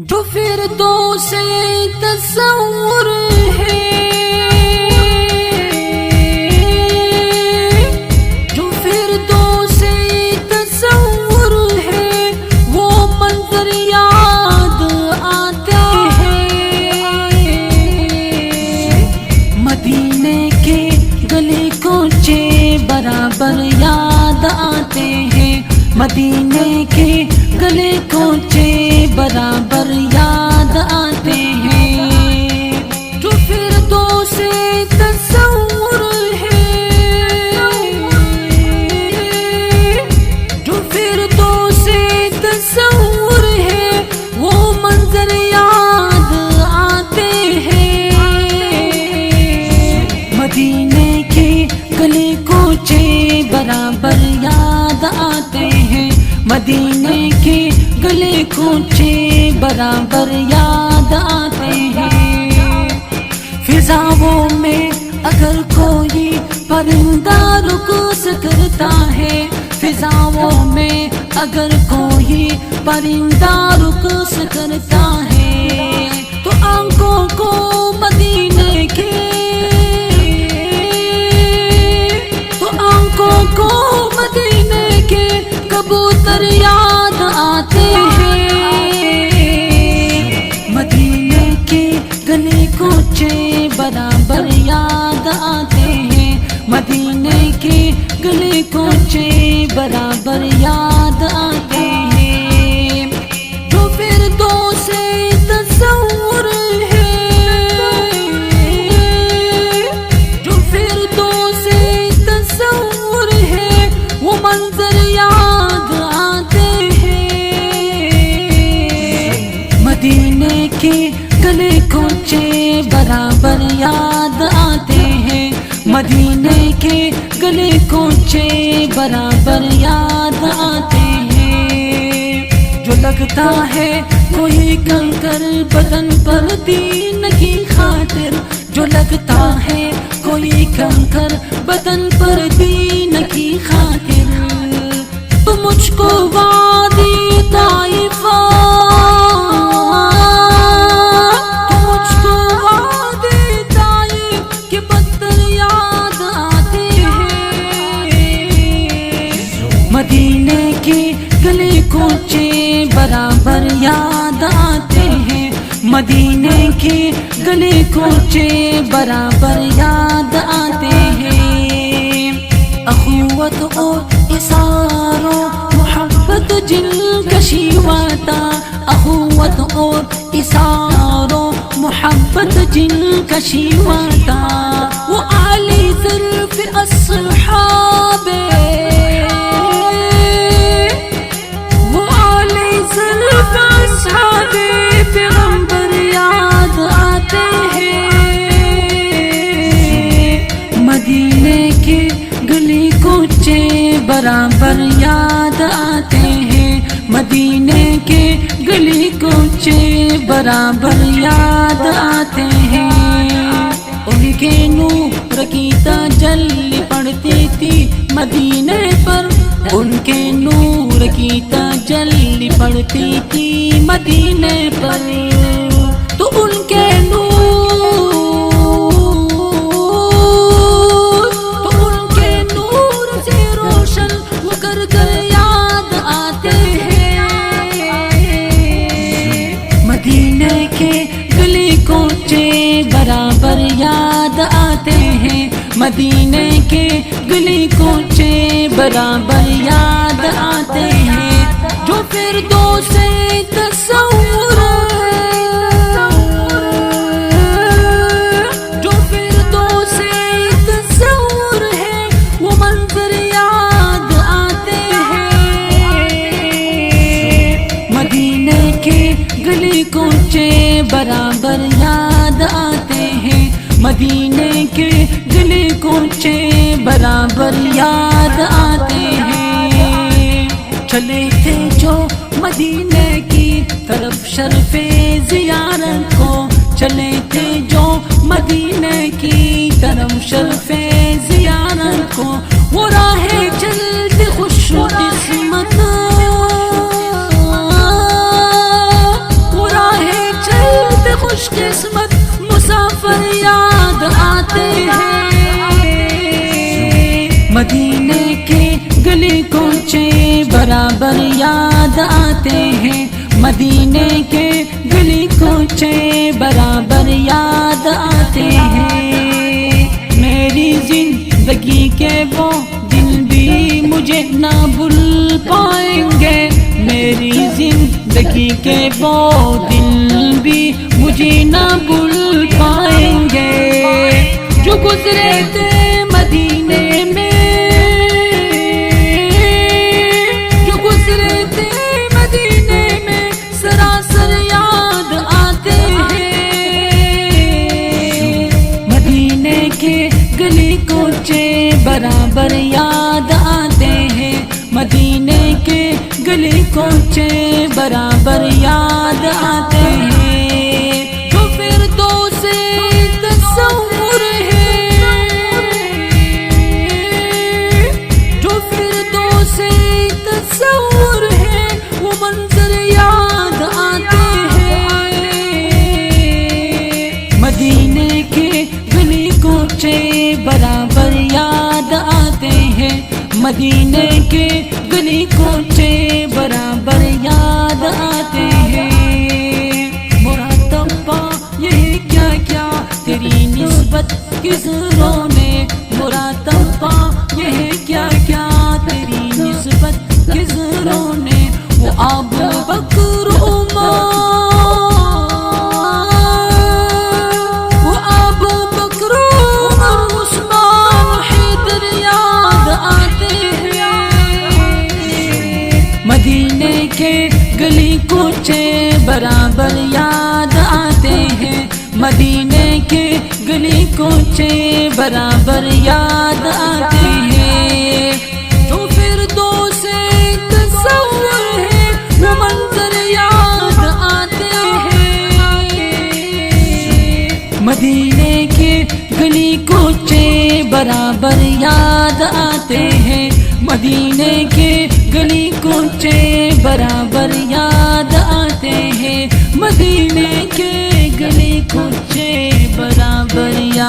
جو فردوس تصور ہے، جو فردوس تصور ہے، وہ منظر یاد آتے ہیں۔ مدینے کے گلے کوچے برابر یاد آتے ہیں، مدینے کے گلے کوچے برابر یاد آتے ہیں۔ جو فردوس تصور ہے، جو فردوس تصور ہے، وہ منظر یاد آتے ہیں۔ مدینے کے گلے کوچے برابر یاد آتے ہیں، مدینے کے گلے کوچے برابر یاد آتے ہیں۔ فضاؤں میں اگر کوئی پرندہ رقص کرتا ہے، فضاؤں میں اگر کوئی پرندہ رقص کرتا ہے، تو آنکھوں کو مدینے کے، تو آنکھوں کو مدینے کے کبوتر یاد آتے ہیں۔ مدینے کے گلے کوچے برابر یاد آتے ہیں، مدینے کے گلے کوچے برابر یاد آتے ہیں۔ جو فردوس تصور ہے، جو فردوس تصور ہے، وہ منظر یاد آتے ہیں۔ مدینے کے گلے کوچے برابر یاد آتے ہیں، مدینے کے گلے کوچے برابر یاد آتے ہیں۔ جو لگتا ہے کوئی کنکر بدن پر دین کی خاطر، جو لگتا ہے کوئی کنکر بدن پر دین کی خاطر، تو مجھ کو وادی طائفہ، تو مجھ کو وادی طائف کے پتھر یاد آتے ہیں۔ مدینے کے گلے کوچے برابر یاد آتے ہیں، مدینے کے گلے کوچے برابر یاد آتے ہیں۔ اخوت اور اثار و محبت جن کشی واتا، اخوت اور اثار و محبت جن کشی واتا، وہ عالی ظرف اصحاب، وہ عالی ظرف اصحاب پیغمبر یاد آتے ہیں۔ مدینے کے گلے کوچے برابر یاد آتے ہیں، مدینے کے گلے کوچے برابر یاد آتے ہیں۔ ان کے نور کی تجلی پڑتی تھی مدینے پر، ان کے نور کی تجلی پڑتی تھی مدینے پر، تو ان کے برابر یاد آتے ہیں، مدینے کے گلے کوچے برابر یاد آتے ہیں۔ جو فردوس تصور ہے، جو فردوس تصور ہے، وہ منظر یاد آتے ہیں۔ مدینے کے گلے کوچے برابر یاد آتے ہیں، مدینے کے گلے کوچے برابر یاد آتے ہیں۔ چلے تھے جو مدینے کی طرف شرف زیارت کو، چلے تھے جو مدینے کی طرف شرف زیارت کو، وہ راہ چلتے خوش قسمت، وہ راہ خوش قسمت مسافر یاد آتے ہیں، مدینے کے گلی کوچے برابر یاد آتے ہیں، مدینے کے گلی کوچے برابر یاد آتے ہیں، میری زندگی کے وہ دن بھی مجھے نہ بھول پائیں گے، میری زندگی کے وہ دن بھی مجھے نہ بھول پائیں گے، جو گزرے تھے مدینے میں، جو گزرے تھے مدینے میں سراسر یاد آتے ہیں، مدینے کے گلی کوچے برابر یاد آتے ہیں، مدینے کے گلی کوچے برابر یاد آتے ہیں، جو فردوس تصور ہے، جو فردوس تصور ہے، وہ منظر یاد آتے ہیں، مدینے کے گلی کوچے برابر یاد آتے ہیں، مدینے کے گلی کوچے برابر یاد آتے ہیں، مراتبہ یہ کیا کیا تیری نسبت کسروں نے، مراتبہ یہ کیا کیا تیری نسبت کسروں نے، وہ ابو بکر عمر، وہ ابو بکر عمر عثمان حیدر یاد آتے ہیں، مدینے کے گلی کوچے برابر یاد آتے ہیں، مدینے کے گلی کوچے برابر یاد آتے ہیں، جو فردوس تصور ہے، وہ منظر یاد آتے ہیں، مدینے کے گلی کوچے برابر یاد آتے ہیں، مدینے کے گلی کوچے برابر یاد آتے ہیں، مدینے کے گلی کوچے برابر یاد